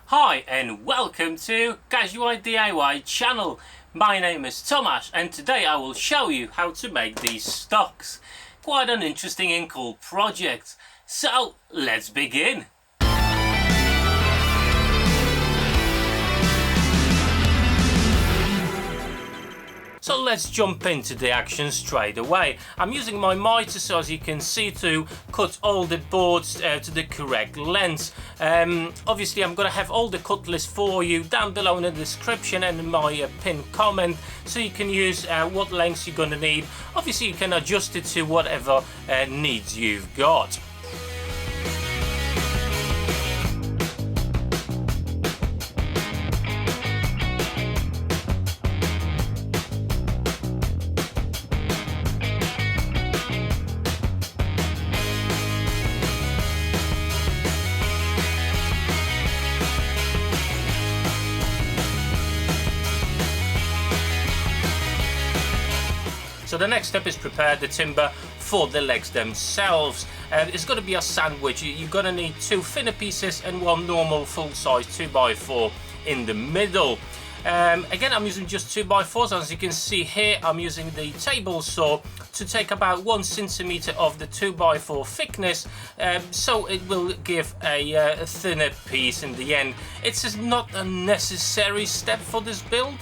Hi and welcome to Casualdiy DIY channel. My name is Tomasz and today I will show you how to make these stocks. Quite an interesting and cool project. So let's begin. So let's jump into the action straight away. I'm using my miter saw, as you can see, to cut all the boards to the correct length. Obviously I'm going to have all the cut list for you down below in the description and in my pinned comment, so you can use what lengths you're going to need. Obviously you can adjust it to whatever needs you've got. So the next step is prepare the timber for the legs themselves. It's going to be a sandwich. You're going to need two thinner pieces and one normal full-size 2x4 in the middle. Again, I'm using just 2x4s. As you can see here, I'm using the table saw to take about 1 centimeter of the 2x4 thickness, so it will give a thinner piece in the end. It's not a necessary step for this build,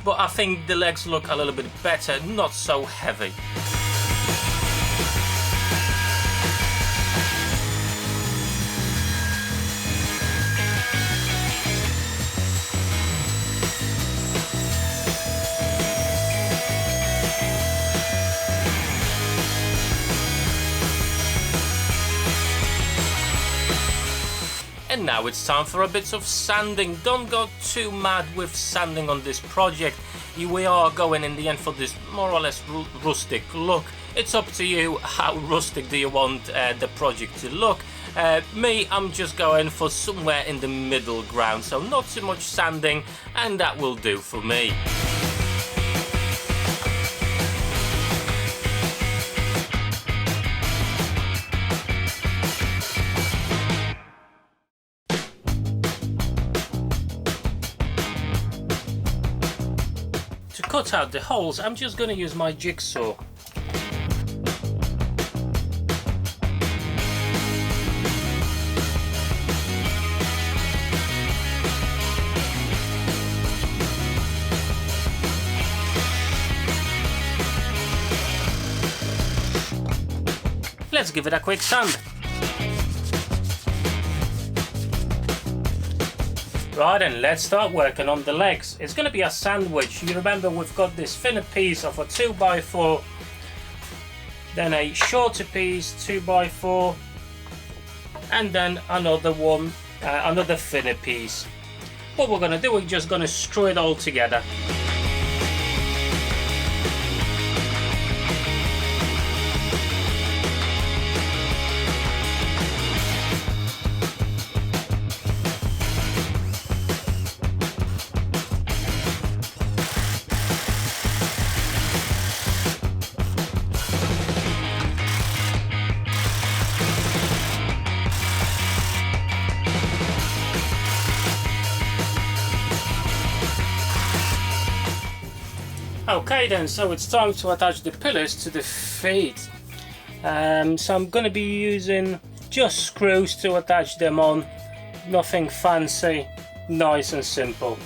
but I think the legs look a little bit better, not so heavy. And now it's time for a bit of sanding. Don't go too mad with sanding on this project. We are going in the end for this more or less rustic look. It's up to you how rustic do you want the project to look. Me, I'm just going for somewhere in the middle ground, so not too much sanding, and that will do for me. To cut out the holes, I'm just going to use my jigsaw. Let's give it a quick sand. Right, and let's start working on the legs. It's going to be a sandwich. You remember we've got this thinner piece of a 2x4, then a shorter piece 2x4, and then another one, another thinner piece. What we're going to do, we're just going to screw it all together. Okay then, so it's time to attach the pillars to the feet. So I'm going to be using just screws to attach them on. Nothing fancy, nice and simple.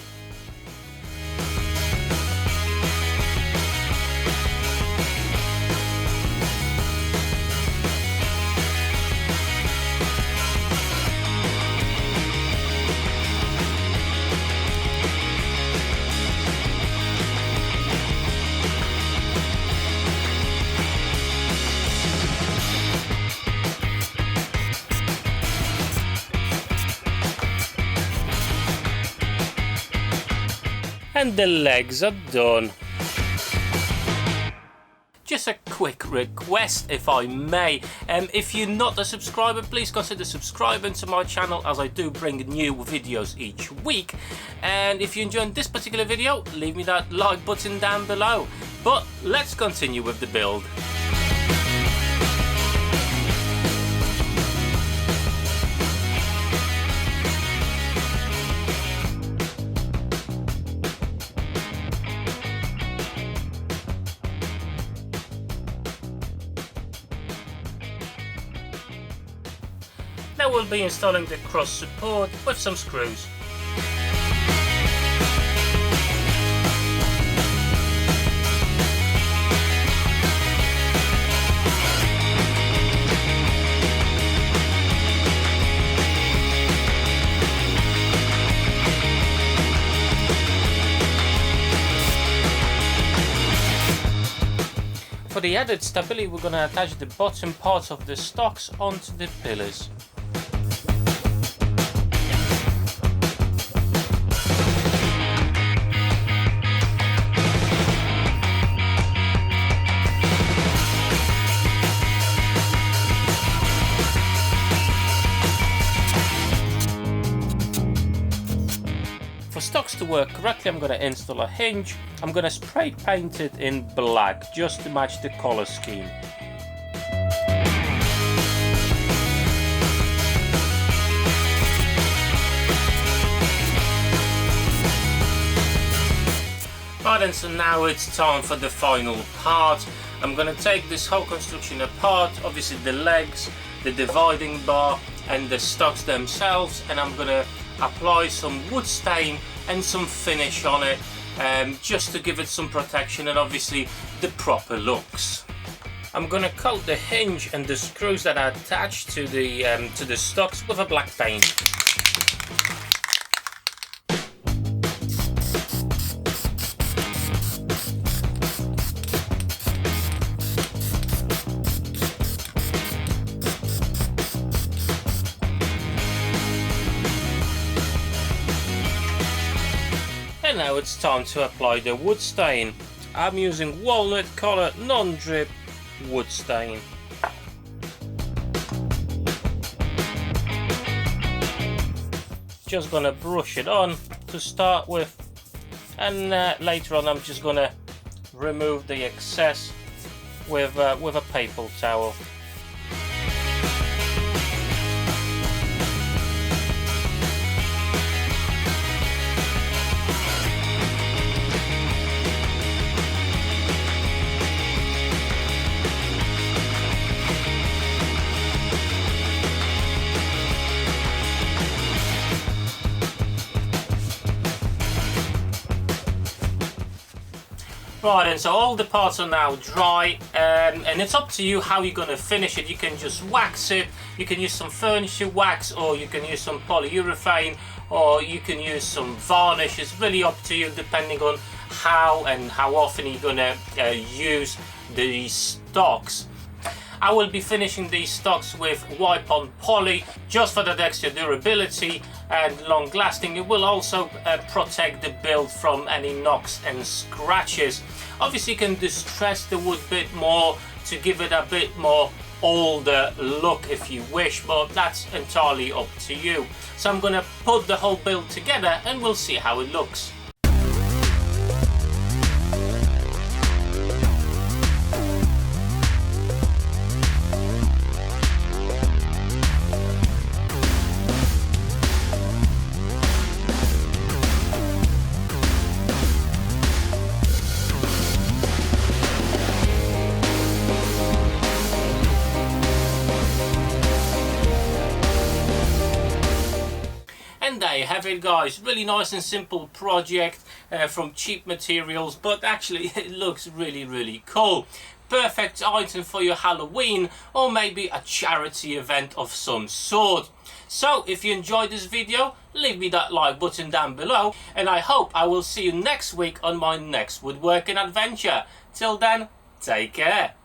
And the legs are done. Just a quick request, if I may. If you're not a subscriber, please consider subscribing to my channel, as I do bring new videos each week. And if you enjoyed this particular video, leave me that like button down below. But let's continue with the build. Now we'll be installing the cross support with some screws. For the added stability, we're going to attach the bottom parts of the stocks onto the pillars. For stocks to work correctly, I'm going to install a hinge. I'm going to spray paint it in black just to match the color scheme. Right then, so now it's time for the final part. I'm going to take this whole construction apart, obviously the legs, the dividing bar and the stocks themselves, and I'm going to apply some wood stain and some finish on it, just to give it some protection and obviously the proper looks. I'm going to coat the hinge and the screws that are attached to the stocks with a black paint. And now it's time to apply the wood stain. I'm using walnut color non-drip wood stain. Just gonna brush it on to start with, and later on I'm just gonna remove the excess with a paper towel. Right, and so all the parts are now dry, and it's up to you how you're going to finish it. You can just wax it, you can use some furniture wax, or you can use some polyurethane, or you can use some varnish. It's really up to you depending on how and how often you're going to use these stocks. I will be finishing these stocks with wipe-on poly just for that extra durability and long lasting. It will also protect the build from any knocks and scratches. Obviously you can distress the wood a bit more to give it a bit more older look if you wish, but that's entirely up to you. So I'm going to put the whole build together and we'll see how it looks. And there you have it, guys. Really nice and simple project from cheap materials, but actually it looks really cool. Perfect item for your Halloween or maybe a charity event of some sort. So if you enjoyed this video, leave me that like button down below, and I hope I will see you next week on my next woodworking adventure. Till then, take care.